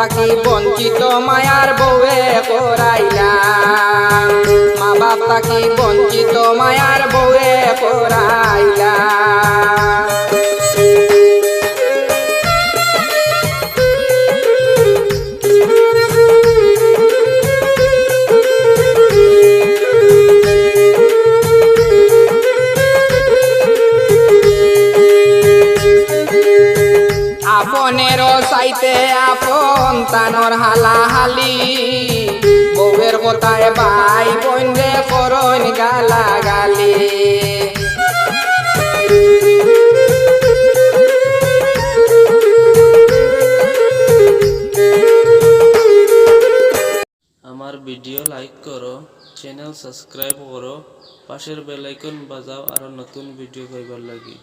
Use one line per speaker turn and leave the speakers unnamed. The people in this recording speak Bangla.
থাকি বঞ্চিত মায়ার বউয়ে করাইলাম, মা বাপ থাকি বঞ্চিত মায়ার বউয়ে করাইলাম। আপনেরও চাইতে আপন তানর হালাহালি, বউয়ের কথায় ভাই বোন রে করন গালাগালি।
আমার ভিডিও লাইক করো, চ্যানেল সাবস্ক্রাইব করো, পাশের বেল আইকন বাজাও আরো নতুন ভিডিও পাইবার লাগি।